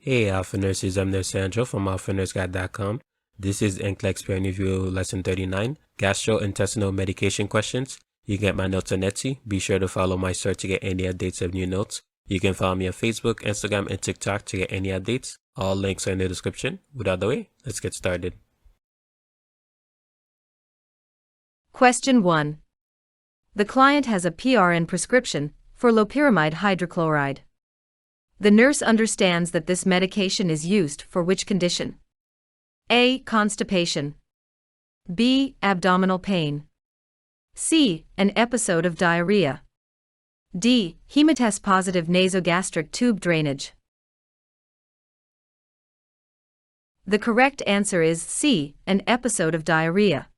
Hey Alpha Nurses, I'm Nurse Sandro from alphanursguide.com. This is NCLEX PN Review Lesson 39, Gastrointestinal Medication Questions. You can get my notes on Etsy. Be sure to follow my search to get any updates of new notes. You can follow me on Facebook, Instagram, and TikTok to get any updates. All links are in the description. Without the way, let's get started. Question 1. The client has a PRN prescription for loperamide hydrochloride. The nurse understands that this medication is used for which condition? A. Constipation. B. Abdominal pain. C. An episode of diarrhea. D. Hematase-positive nasogastric tube drainage. The correct answer is C. An episode of diarrhea.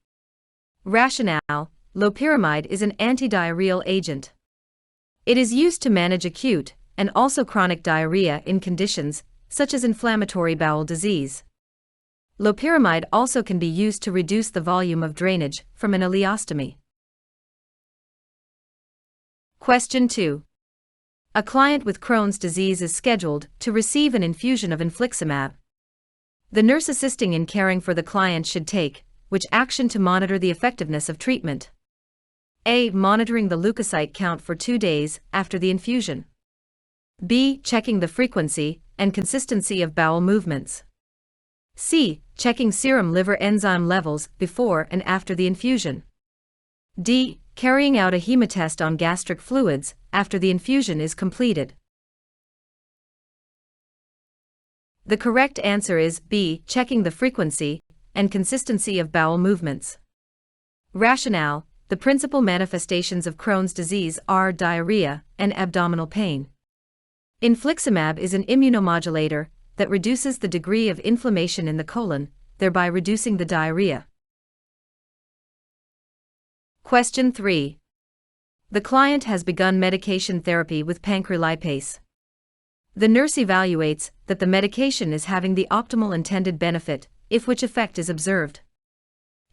Rationale: loperamide is an antidiarrheal agent. It is used to manage acute and also chronic diarrhea in conditions such as inflammatory bowel disease. Loperamide also can be used to reduce the volume of drainage from an ileostomy. Question 2. A client with Crohn's disease is scheduled to receive an infusion of infliximab. The nurse assisting in caring for the client should take which action to monitor the effectiveness of treatment? A. Monitoring the leukocyte count for 2 days after the infusion. B. Checking the frequency and consistency of bowel movements. C. Checking serum liver enzyme levels before and after the infusion. D. Carrying out a hematest on gastric fluids after the infusion is completed. The correct answer is B. Checking the frequency and consistency of bowel movements. Rationale: the principal manifestations of Crohn's disease are diarrhea and abdominal pain. Infliximab is an immunomodulator that reduces the degree of inflammation in the colon, thereby reducing the diarrhea. Question 3. The client has begun medication therapy with pancrelipase. The nurse evaluates that the medication is having the optimal intended benefit if which effect is observed.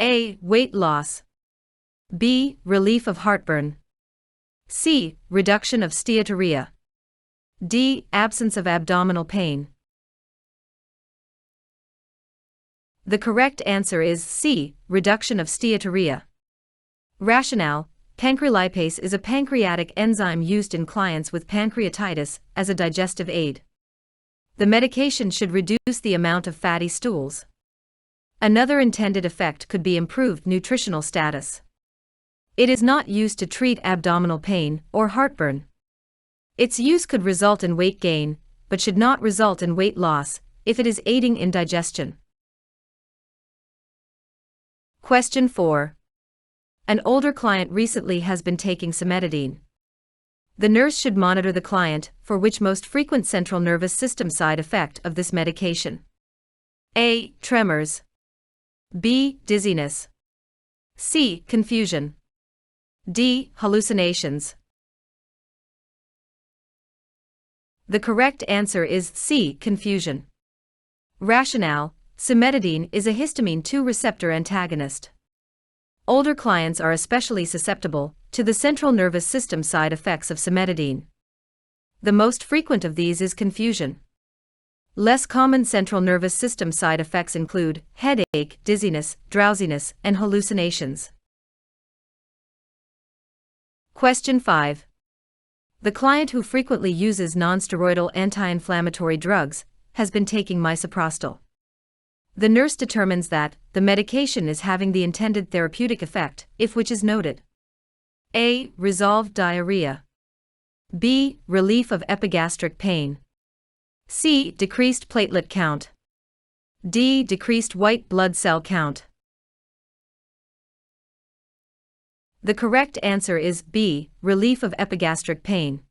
A. Weight loss. B. Relief of heartburn. C. Reduction of steatorrhea. D. Absence of abdominal pain. The correct answer is C. Reduction of steatorrhea. Rationale: pancrelipase is a pancreatic enzyme used in clients with pancreatitis as a digestive aid. The medication should reduce the amount of fatty stools. Another intended effect could be improved nutritional status. It is not used to treat abdominal pain or heartburn. Its use could result in weight gain, but should not result in weight loss if it is aiding in digestion. Question 4. An older client recently has been taking cimetidine. The nurse should monitor the client for which most frequent central nervous system side effect of this medication. A. Tremors. B. Dizziness. C. Confusion. D. Hallucinations. The correct answer is C. Confusion. Rationale: cimetidine is a histamine 2 receptor antagonist. Older clients are especially susceptible to the central nervous system side effects of cimetidine. The most frequent of these is confusion. Less common central nervous system side effects include headache, dizziness, drowsiness, and hallucinations. Question 5. The client who frequently uses nonsteroidal anti-inflammatory drugs has been taking misoprostol. The nurse determines that the medication is having the intended therapeutic effect if which is noted. A. Resolved diarrhea. B. Relief of epigastric pain. C. Decreased platelet count. D. Decreased white blood cell count. The correct answer is B. Relief of epigastric pain.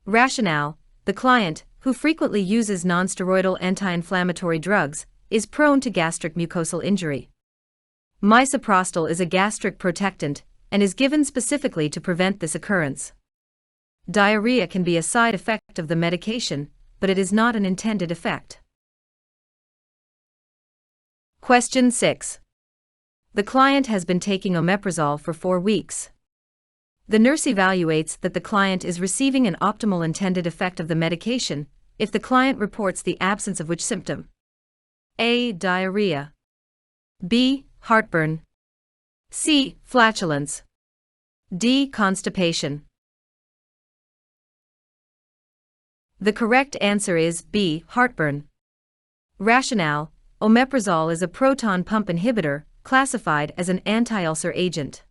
Rationale: the client, who frequently uses nonsteroidal anti-inflammatory drugs, is prone to gastric mucosal injury. Misoprostol is a gastric protectant and is given specifically to prevent this occurrence. Diarrhea can be a side effect of the medication, but it is not an intended effect. Question 6. The client has been taking omeprazole for 4 weeks. The nurse evaluates that the client is receiving an optimal intended effect of the medication, if the client reports the absence of which symptom? A. Diarrhea. B. Heartburn. C. Flatulence. D. Constipation. The correct answer is B. Heartburn. Rationale: omeprazole is a proton pump inhibitor, classified as an anti-ulcer agent.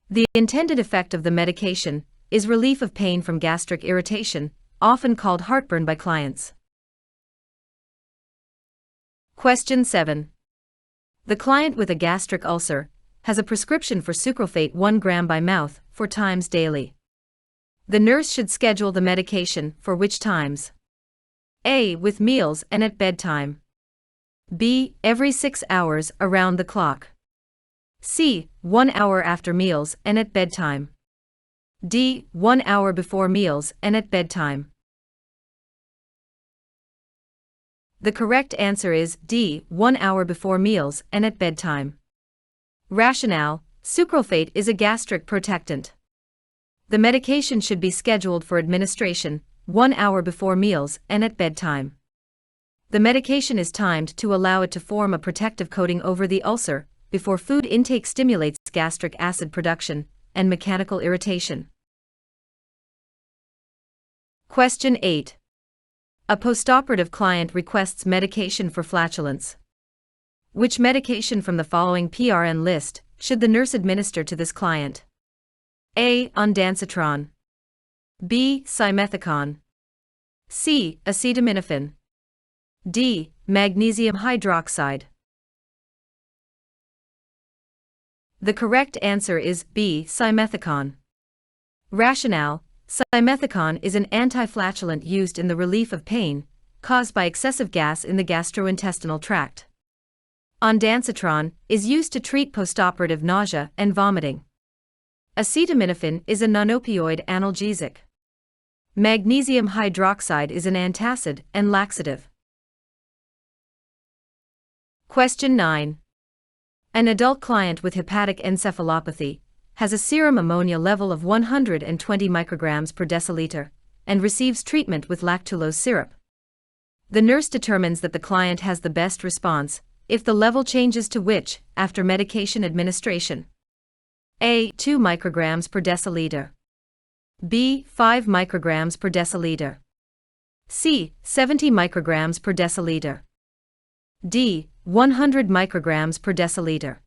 The intended effect of the medication is relief of pain from gastric irritation, often called heartburn by clients. Question 7. The client with a gastric ulcer has a prescription for sucralfate 1 gram by mouth 4 times daily. The nurse should schedule the medication for which times? A. With meals and at bedtime. B. Every 6 hours around the clock. C. 1 hour after meals and at bedtime. D. 1 hour before meals and at bedtime. The correct answer is D. 1 hour before meals and at bedtime. Rationale: sucralfate is a gastric protectant. The medication should be scheduled for administration 1 hour before meals and at bedtime. The medication is timed to allow it to form a protective coating over the ulcer before food intake stimulates gastric acid production and mechanical irritation. Question 8. A postoperative client requests medication for flatulence. Which medication from the following PRN list should the nurse administer to this client? A. Ondansetron. B. Simethicone. C. Acetaminophen. D. Magnesium hydroxide. The correct answer is B. Simethicone. Rationale: simethicone is an anti-flatulent used in the relief of pain caused by excessive gas in the gastrointestinal tract. Ondansetron is used to treat postoperative nausea and vomiting. Acetaminophen is a non-opioid analgesic. Magnesium hydroxide is an antacid and laxative. Question 9. An adult client with hepatic encephalopathy has a serum ammonia level of 120 micrograms per deciliter and receives treatment with lactulose syrup. The nurse determines that the client has the best response if the level changes to which after medication administration? A. 2 micrograms per deciliter. B. 5 micrograms per deciliter. C. 70 micrograms per deciliter. D. 100 micrograms per deciliter.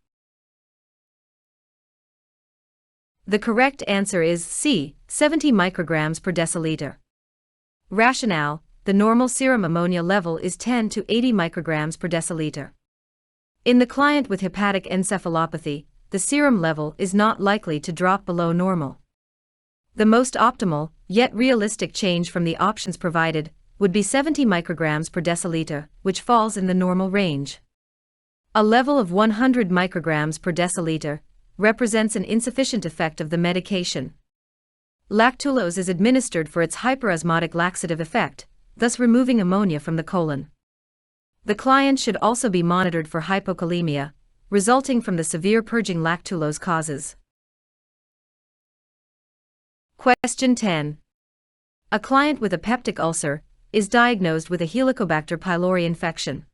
The correct answer is C. 70 micrograms per deciliter. Rationale: the normal serum ammonia level is 10 to 80 micrograms per deciliter. In the client with hepatic encephalopathy, the serum level is not likely to drop below normal. The most optimal, yet realistic change from the options provided would be 70 micrograms per deciliter, which falls in the normal range. A level of 100 micrograms per deciliter represents an insufficient effect of the medication. Lactulose is administered for its hyperosmotic laxative effect, thus removing ammonia from the colon. The client should also be monitored for hypokalemia, resulting from the severe purging lactulose causes. Question 10. A client with a peptic ulcer is diagnosed with a Helicobacter pylori infection.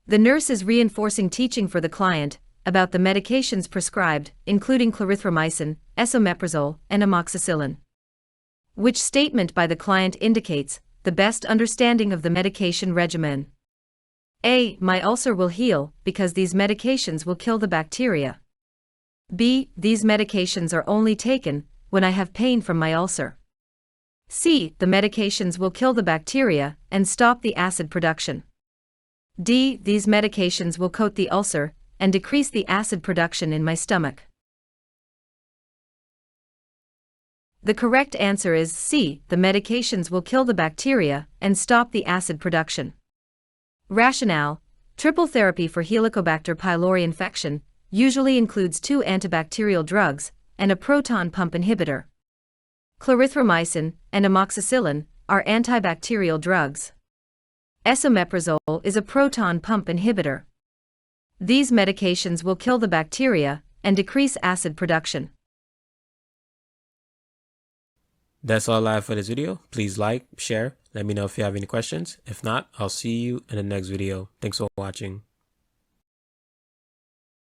The nurse is reinforcing teaching for the client about the medications prescribed, including clarithromycin, esomeprazole, and amoxicillin. Which statement by the client indicates the best understanding of the medication regimen? A. My ulcer will heal because these medications will kill the bacteria. B. These medications are only taken when I have pain from my ulcer. C. The medications will kill the bacteria and stop the acid production. D. These medications will coat the ulcer and decrease the acid production in my stomach. The correct answer is C. The medications will kill the bacteria and stop the acid production. Rationale: triple therapy for Helicobacter pylori infection usually includes 2 antibacterial drugs and a proton pump inhibitor. Clarithromycin and amoxicillin are antibacterial drugs. Esomeprazole is a proton pump inhibitor. These medications will kill the bacteria and decrease acid production. That's all I have for this video. Please like, share, Let me know if you have any questions. If not, I'll see you in the next video. Thanks for watching.